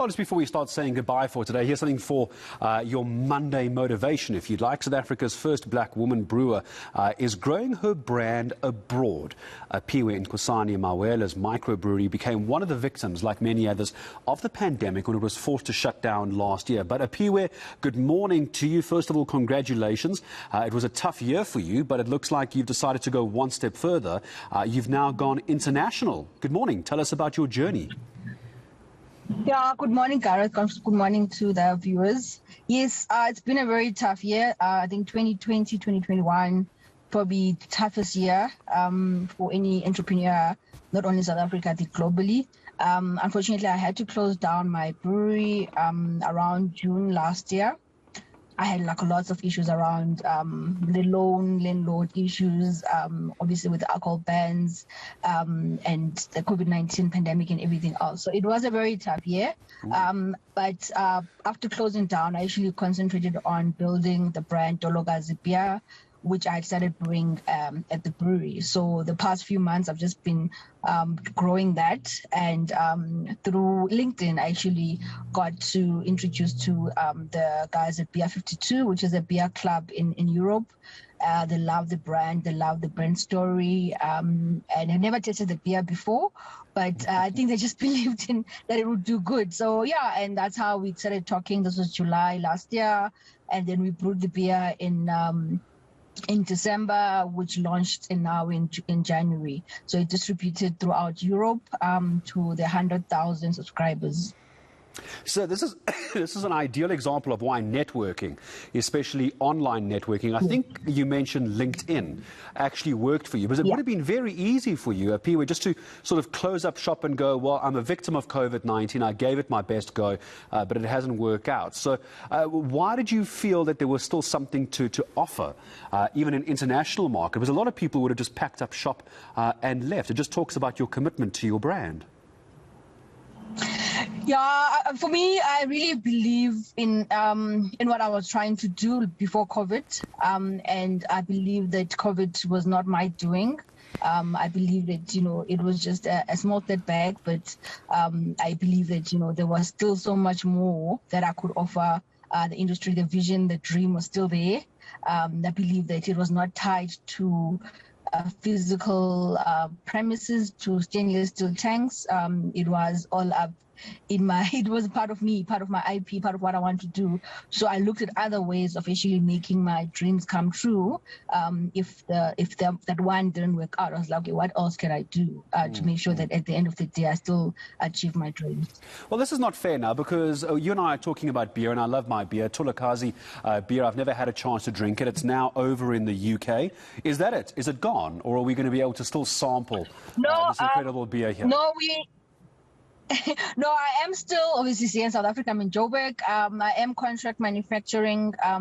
Well, just before we start saying goodbye for today, here's something for your Monday motivation, if you'd like. South Africa's first black woman brewer is growing her brand abroad. Apiwe Nxusani-Mawela's microbrewery became one of the victims, like many others, of the pandemic when it was forced to shut down last year. But Apiwe, good morning to you. First of all, congratulations. It was a tough year for you, but it looks like you've decided to go one step further. You've now gone international. Good morning. Tell us about your journey. Yeah, good morning, Gareth. Good morning to the viewers. Yes, it's been a very tough year. I think 2020, 2021, probably the toughest year for any entrepreneur, not only in South Africa, I think globally. Unfortunately, I had to close down my brewery around June last year. I had lots of issues around the landlord issues, obviously with the alcohol bans and the COVID-19 pandemic and everything else. So it was a very tough year. But after closing down, I actually concentrated on building the brand Tolokazi Beer, which I started brewing at the brewery. So the past few months, I've just been growing that. And through LinkedIn, I actually got to introduce to the guys at Beer 52, which is a beer club in Europe. They love the brand, they love the brand story. And I never tasted the beer before, but I think they just believed in that it would do good. So yeah, and that's how we started talking. This was July last year. And then we brewed the beer in December, which launched now in January. So it distributed throughout Europe to the 100,000 subscribers. So this is an ideal example of why networking, especially online networking. I think you mentioned LinkedIn actually worked for you, because it would have been very easy for you, Apiwe, just to sort of close up shop and go, well, I'm a victim of COVID-19. I gave it my best go, but it hasn't worked out. So why did you feel that there was still something to offer, even in international market? Because a lot of people would have just packed up shop and left. It just talks about your commitment to your brand. Yeah, for me, I really believe in what I was trying to do before COVID, and I believe that COVID was not my doing. I believe that, it was just a small setback, but I believe that, there was still so much more that I could offer the industry. The vision, the dream was still there. I believe that it was not tied to physical premises, to stainless steel tanks. It was all up it was part of me, part of my IP, part of what I want to do. So I looked at other ways of actually making my dreams come true. If that one didn't work out, I was like, okay, what else can I do to make sure that at the end of the day I still achieve my dreams? Well, this is not fair now, because you and I are talking about beer, and I love my beer, Tolokazi beer. I've never had a chance to drink it. It's now over in the UK. Is that it? Is it gone? Or are we going to be able to still sample this incredible beer here? No, I am still obviously here in South Africa. I'm in Joburg. I am contract manufacturing at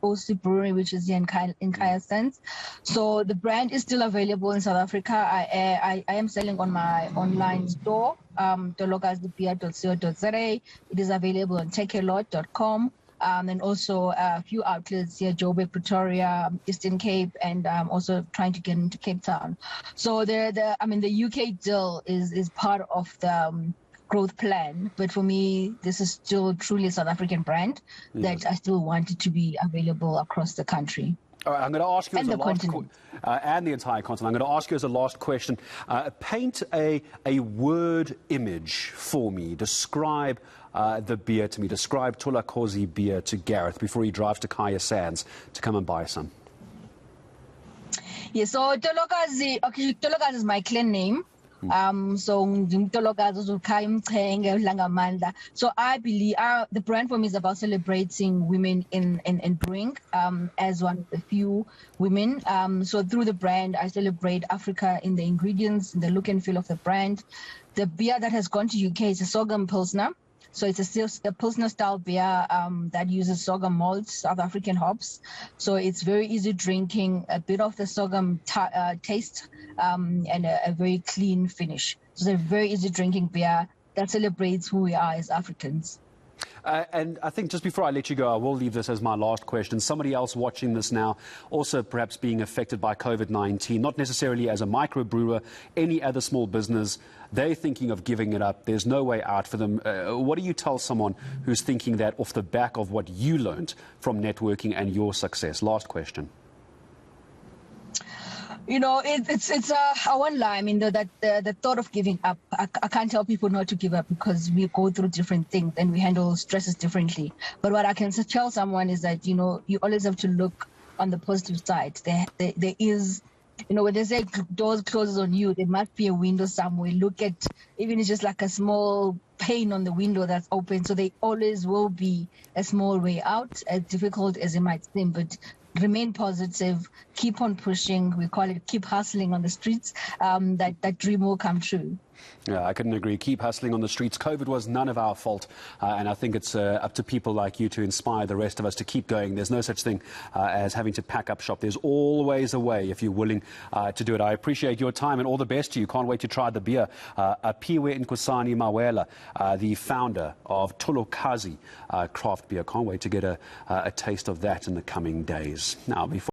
OC Brewery, which is here in Kaya Sense. So the brand is still available in South Africa. I am selling on my online store, tolokazibeer.co.za. It is available on takealot.com. And also a few outlets here, Joburg, Pretoria, Eastern Cape, and also trying to get into Cape Town. So the UK deal is part of the growth plan. But for me, this is still truly a South African brand that I still want it to be available across the country. All right, I'm going to ask you as a last and the entire continent. I'm going to ask you as a last question. Paint a word image for me. Describe the beer to me. Describe Tolokazi beer to Gareth before he drives to Kaya Sands to come and buy some. Yeah, so Tolokazi is my clan name. So I believe the brand for me is about celebrating women in brewing as one of the few women. So through the brand, I celebrate Africa in the ingredients, in the look and feel of the brand. The beer that has gone to UK is a sorghum pilsner. So it's a Pilsner style beer that uses sorghum malt, South African hops. So it's very easy drinking, a bit of the sorghum taste and a very clean finish. So it's a very easy drinking beer that celebrates who we are as Africans. And I think just before I let you go, I will leave this as my last question. Somebody else watching this now, also perhaps being affected by COVID-19, not necessarily as a microbrewer, any other small business They're thinking of giving it up. There's no way out for them. What do you tell someone who's thinking that off the back of what you learned from networking and your success? Last question. You know, I won't lie. I mean, the thought of giving up, I can't tell people not to give up because we go through different things and we handle stresses differently. But what I can tell someone is that, you know, you always have to look on the positive side. There is, you know, when they say doors closes on you, there must be a window somewhere. Look at, even it's just like a small pane on the window that's open. So there always will be a small way out, as difficult as it might seem. But remain positive, keep on pushing. We call it keep hustling on the streets. That dream will come true. Yeah, I couldn't agree. Keep hustling on the streets. COVID was none of our fault, and I think it's up to people like you to inspire the rest of us to keep going. There's no such thing as having to pack up shop. There's always a way if you're willing to do it. I appreciate your time and all the best to you. Can't wait to try the beer. Apiwe Nxusani-Mawela, the founder of Tolokazi craft beer. Can't wait to get a taste of that in the coming days. Now, before